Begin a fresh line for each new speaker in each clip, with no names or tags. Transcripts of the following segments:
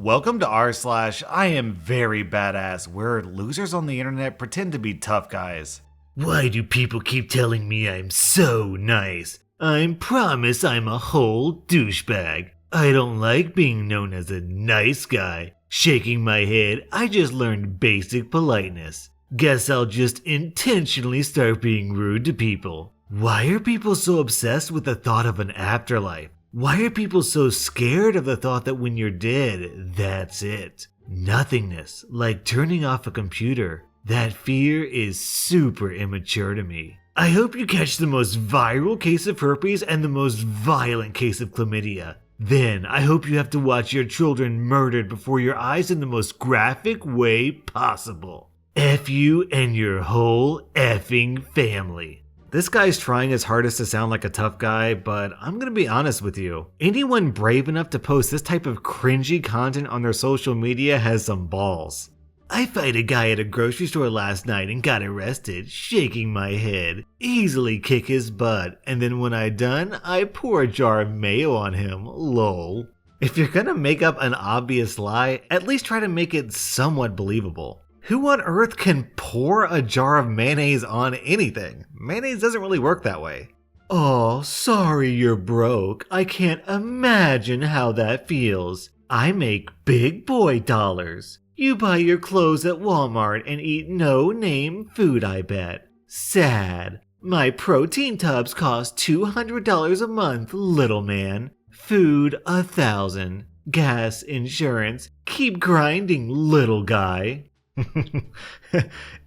Welcome to rSlash. I am very badass, where losers on the internet pretend to be tough guys.
Why do people keep telling me I'm so nice? I promise I'm a whole douchebag. I don't like being known as a nice guy. Shaking my head, I just learned basic politeness. Guess I'll just intentionally start being rude to people. Why are people so obsessed with the thought of an afterlife? Why are people so scared of the thought that when you're dead, that's it? Nothingness, like turning off a computer. That fear is super immature to me. I hope you catch the most viral case of herpes and the most violent case of chlamydia. Then I hope you have to watch your children murdered before your eyes in the most graphic way possible. F you and your whole effing family.
This guy's trying his hardest to sound like a tough guy, but I'm gonna be honest with you. Anyone brave enough to post this type of cringy content on their social media has some balls.
I fight a guy at a grocery store last night and got arrested, shaking my head. Easily kick his butt, and then when I done, I pour a jar of mayo on him, lol.
If you're gonna make up an obvious lie, at least try to make it somewhat believable. Who on earth can pour a jar of mayonnaise on anything? Mayonnaise doesn't really work that way.
Oh, sorry you're broke. I can't imagine how that feels. I make big boy dollars. You buy your clothes at Walmart and eat no-name food, I bet. Sad. My protein tubs cost $200 a month, little man. Food, $1,000. Gas, insurance. Keep grinding, little guy.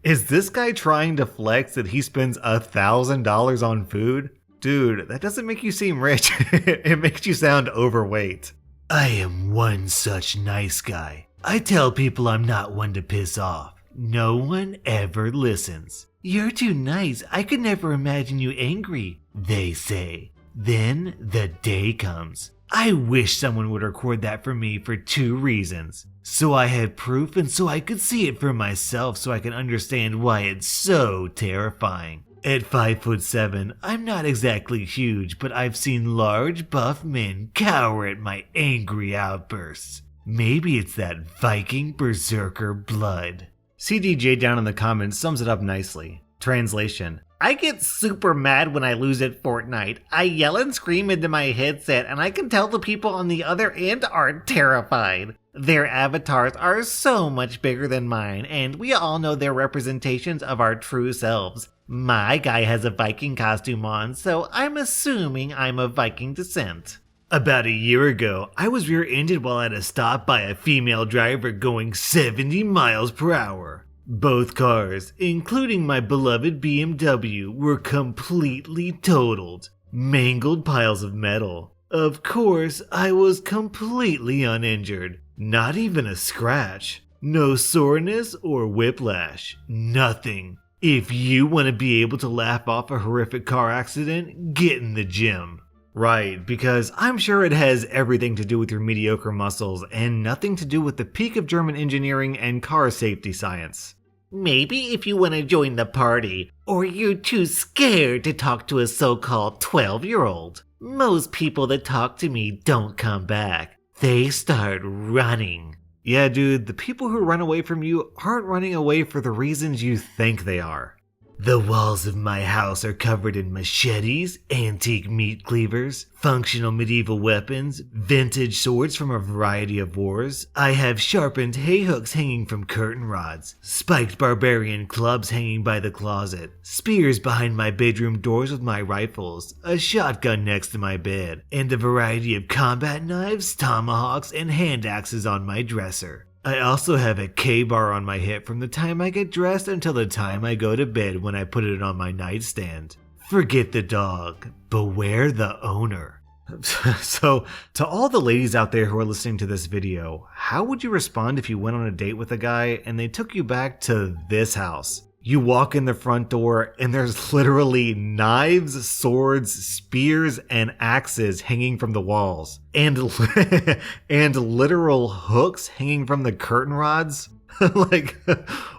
Is this guy trying to flex that he spends $1,000 on food? Dude, that doesn't make you seem rich. It makes you sound overweight.
I am one such nice guy. I tell people I'm not one to piss off. No one ever listens. You're too nice. I could never imagine you angry, they say. Then the day comes. I wish someone would record that for me for 2 reasons. So I had proof and so I could see it for myself so I can understand why it's so terrifying. At 5'7", I'm not exactly huge, but I've seen large buff men cower at my angry outbursts. Maybe it's that Viking berserker blood.
CDJ down in the comments sums it up nicely. Translation: I get super mad when I lose at Fortnite. I yell and scream into my headset and I can tell the people on the other end are terrified. Their avatars are so much bigger than mine, and we all know they're representations of our true selves. My guy has a Viking costume on, so I'm assuming I'm of Viking descent.
About a year ago, I was rear-ended while at a stop by a female driver going 70 miles per hour. Both cars, including my beloved BMW, were completely totaled. Mangled piles of metal. Of course, I was completely uninjured. Not even a scratch. No soreness or whiplash. Nothing. If you want to be able to laugh off a horrific car accident, get in the gym.
Right, because I'm sure it has everything to do with your mediocre muscles and nothing to do with the peak of German engineering and car safety science.
Maybe if you want to join the party, or you're too scared to talk to a so-called 12-year-old. Most people that talk to me don't come back. They start running.
Yeah, dude, the people who run away from you aren't running away for the reasons you think they are.
The walls of my house are covered in machetes, antique meat cleavers, functional medieval weapons, vintage swords from a variety of wars. I have sharpened hay hooks hanging from curtain rods, spiked barbarian clubs hanging by the closet, spears behind my bedroom doors with my rifles, a shotgun next to my bed, and a variety of combat knives, tomahawks, and hand axes on my dresser. I also have a K-bar on my hip from the time I get dressed until the time I go to bed when I put it on my nightstand. Forget the dog, beware the owner.
So, to all the ladies out there who are listening to this video, how would you respond if you went on a date with a guy and they took you back to this house? You walk in the front door and there's literally knives, swords, spears, and axes hanging from the walls. And literal hooks hanging from the curtain rods. Like,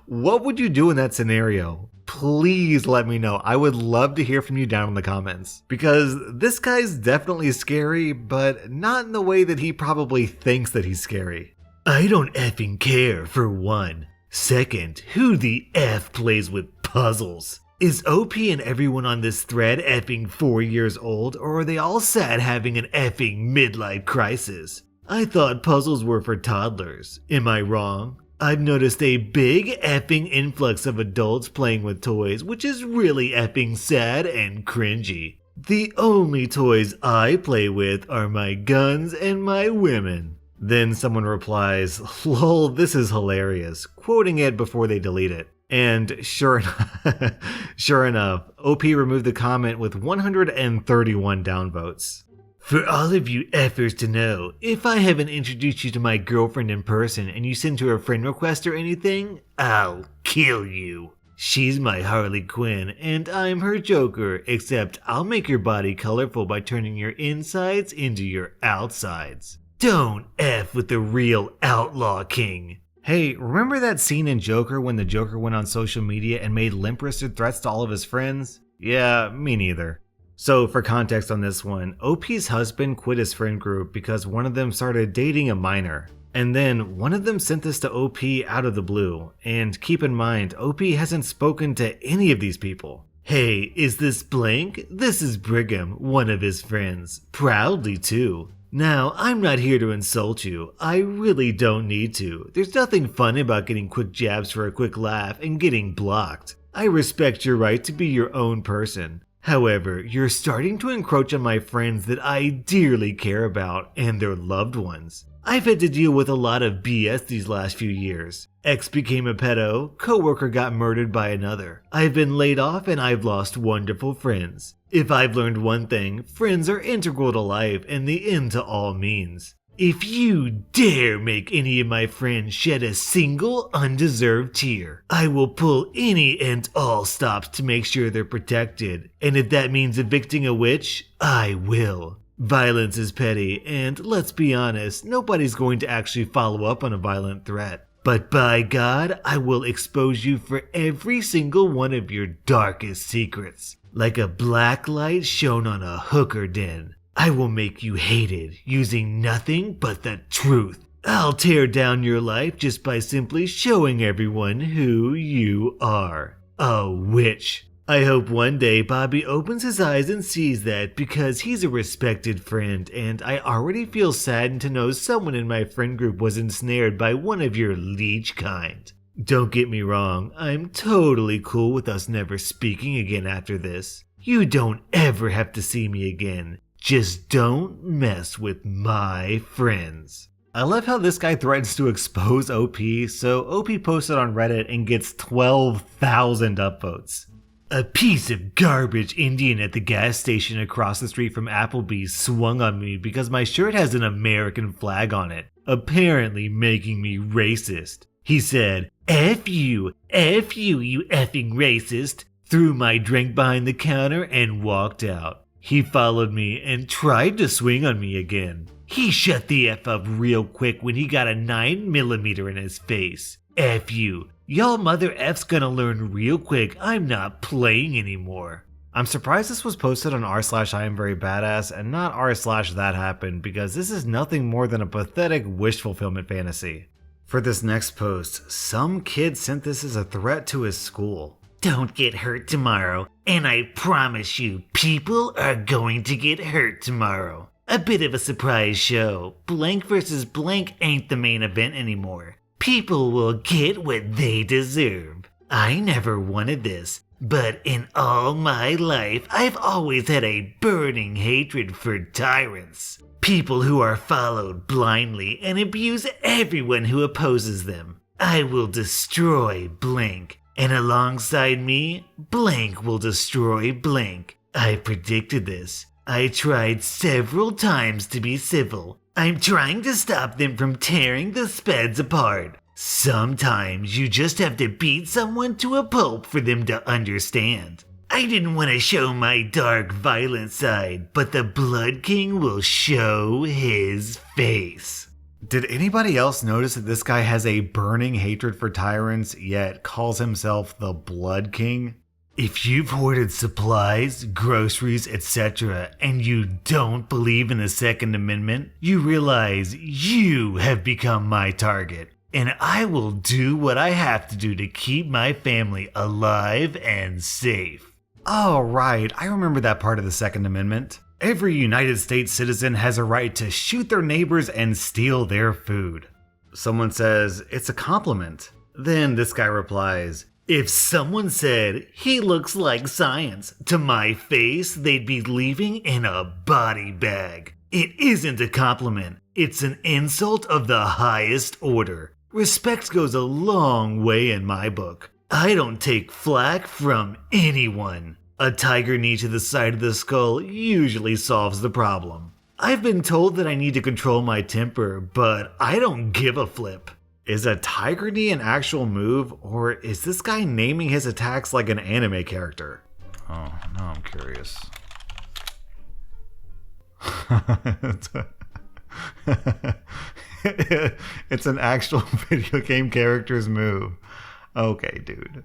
what would you do in that scenario? Please let me know. I would love to hear from you down in the comments. Because this guy's definitely scary, but not in the way that he probably thinks that he's scary.
I don't effing care, for one. Second, who the F plays with puzzles? Is OP and everyone on this thread effing 4 years old, or are they all sad having an effing midlife crisis? I thought puzzles were for toddlers. Am I wrong? I've noticed a big effing influx of adults playing with toys, which is really effing sad and cringy. The only toys I play with are my guns and my women. Then someone replies, "Lol, this is hilarious," quoting it before they delete it. And sure enough, OP removed the comment with 131 downvotes. For all of you effers to know, if I haven't introduced you to my girlfriend in person and you send her a friend request or anything, I'll kill you. She's my Harley Quinn and I'm her Joker, except I'll make your body colorful by turning your insides into your outsides. Don't F with the real Outlaw King.
Hey, remember that scene in Joker when the Joker went on social media and made limp-wristed threats to all of his friends? Yeah, me neither. So for context on this one, OP's husband quit his friend group because one of them started dating a minor. And then one of them sent this to OP out of the blue. And keep in mind, OP hasn't spoken to any of these people.
Hey, is this blank? This is Brigham, one of his friends. Proudly too. Now, I'm not here to insult you. I really don't need to. There's nothing fun about getting quick jabs for a quick laugh and getting blocked. I respect your right to be your own person. However, you're starting to encroach on my friends that I dearly care about and their loved ones. I've had to deal with a lot of BS these last few years. Ex became a pedo, coworker got murdered by another. I've been laid off and I've lost wonderful friends. If I've learned one thing, friends are integral to life and the end to all means. If you dare make any of my friends shed a single undeserved tear, I will pull any and all stops to make sure they're protected. And if that means evicting a witch, I will. Violence is petty, and let's be honest, nobody's going to actually follow up on a violent threat. But by God, I will expose you for every single one of your darkest secrets. Like a black light shone on a hooker den. I will make you hated using nothing but the truth. I'll tear down your life just by simply showing everyone who you are. A witch. I hope one day Bobby opens his eyes and sees that because he's a respected friend, and I already feel saddened to know someone in my friend group was ensnared by one of your leech kind. Don't get me wrong, I'm totally cool with us never speaking again after this. You don't ever have to see me again. Just don't mess with my friends.
I love how this guy threatens to expose OP, so OP posted on Reddit and gets 12,000 upvotes.
A piece of garbage Indian at the gas station across the street from Applebee's swung on me because my shirt has an American flag on it, apparently making me racist. He said, F you, you effing racist, threw my drink behind the counter and walked out. He followed me and tried to swing on me again. He shut the F up real quick when he got a 9mm in his face. F you. Y'all mother F's gonna learn real quick I'm not playing anymore.
I'm surprised this was posted on rSlash and not rSlash that happened, because this is nothing more than a pathetic wish fulfillment fantasy. For this next post, some kid sent this as a threat to his school.
Don't get hurt tomorrow, and I promise you, people are going to get hurt tomorrow. A bit of a surprise show. Blank versus blank ain't the main event anymore. People will get what they deserve. I never wanted this, but in all my life, I've always had a burning hatred for tyrants. People who are followed blindly and abuse everyone who opposes them. I will destroy blank. And alongside me, blank will destroy blank. I predicted this. I tried several times to be civil. I'm trying to stop them from tearing the speds apart. Sometimes you just have to beat someone to a pulp for them to understand. I didn't want to show my dark, violent side, but the Blood King will show his face.
Did anybody else notice that this guy has a burning hatred for tyrants, yet calls himself the Blood King?
If you've hoarded supplies, groceries, etc., and you don't believe in the Second Amendment, you realize you have become my target, and I will do what I have to do to keep my family alive and safe.
Oh, right, I remember that part of the Second Amendment. Every United States citizen has a right to shoot their neighbors and steal their food. Someone says, it's a compliment. Then this guy replies,
if someone said, he looks like science, to my face, they'd be leaving in a body bag. It isn't a compliment. It's an insult of the highest order. Respect goes a long way in my book. I don't take flack from anyone. A tiger knee to the side of the skull usually solves the problem. I've been told that I need to control my temper, but I don't give a flip.
Is a tiger knee an actual move, or is this guy naming his attacks like an anime character? Oh, now I'm curious. It's an actual video game character's move. Okay, dude.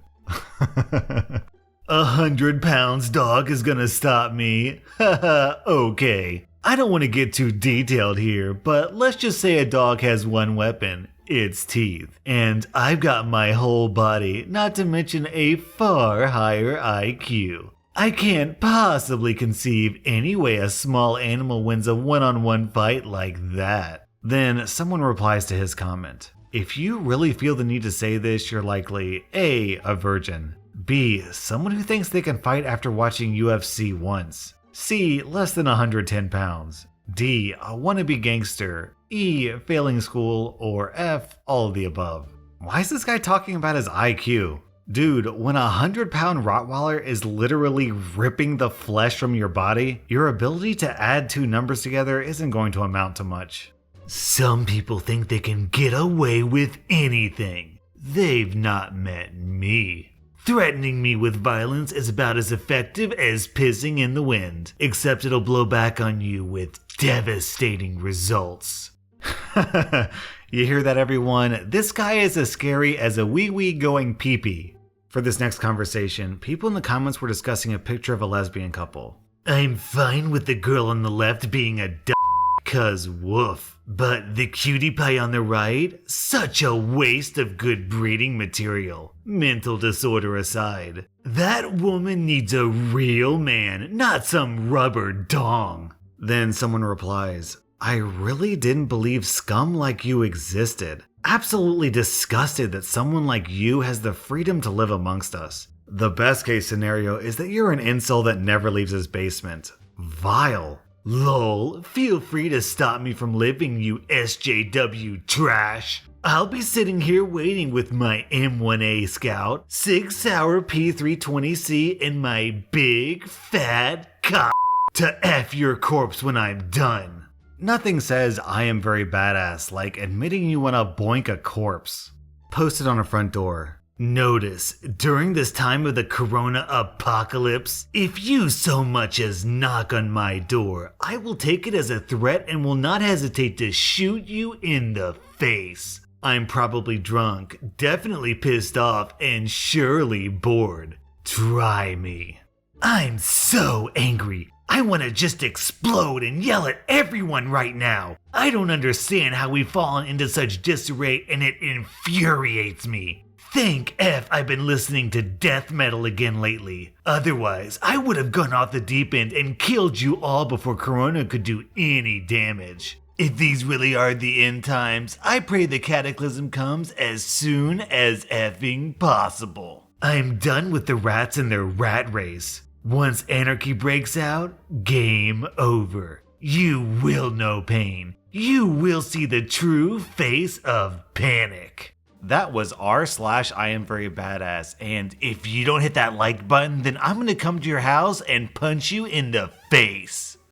100 pounds dog is gonna stop me. Haha, okay. I don't want to get too detailed here, but let's just say a dog has one weapon. Its teeth. And I've got my whole body, not to mention a far higher IQ. I can't possibly conceive any way a small animal wins a one-on-one fight like that.
Then someone replies to his comment. If you really feel the need to say this, you're likely A, a virgin, B, someone who thinks they can fight after watching UFC once, C, less than 110 pounds, D, a wannabe gangster, E, failing school, or F, all of the above. Why is this guy talking about his IQ? Dude, when a 100-pound Rottweiler is literally ripping the flesh from your body, your ability to add two numbers together isn't going to amount to much.
Some people think they can get away with anything. They've not met me. Threatening me with violence is about as effective as pissing in the wind, except it'll blow back on you with devastating results.
You hear that, everyone? This guy is as scary as a wee-wee going pee-pee. For this next conversation, people in the comments were discussing a picture of a lesbian couple.
I'm fine with the girl on the left being a cuz woof. But the cutie pie on the right? Such a waste of good breeding material. Mental disorder aside. That woman needs a real man, not some rubber dong.
Then someone replies, I really didn't believe scum like you existed. Absolutely disgusted that someone like you has the freedom to live amongst us. The best case scenario is that you're an incel that never leaves his basement. Vile.
Lol, feel free to stop me from living, you SJW trash. I'll be sitting here waiting with my M1A Scout, 6 Sour P320C, and my big fat cock to F your corpse when I'm done.
Nothing says I am very badass like admitting you want to boink a corpse. Posted on a front door.
Notice, during this time of the corona apocalypse, if you so much as knock on my door, I will take it as a threat and will not hesitate to shoot you in the face. I'm probably drunk, definitely pissed off, and surely bored. Try me. I'm so angry. I want to just explode and yell at everyone right now. I don't understand how we've fallen into such disarray, and it infuriates me. Thank F I've been listening to death metal again lately. Otherwise, I would have gone off the deep end and killed you all before Corona could do any damage. If these really are the end times, I pray the cataclysm comes as soon as effing possible. I'm done with the rats and their rat race. Once anarchy breaks out, game over. You will know pain. You will see the true face of panic.
That was rSlash Iamverybadass, and if you don't hit that like button, then I'm gonna come to your house and punch you in the face.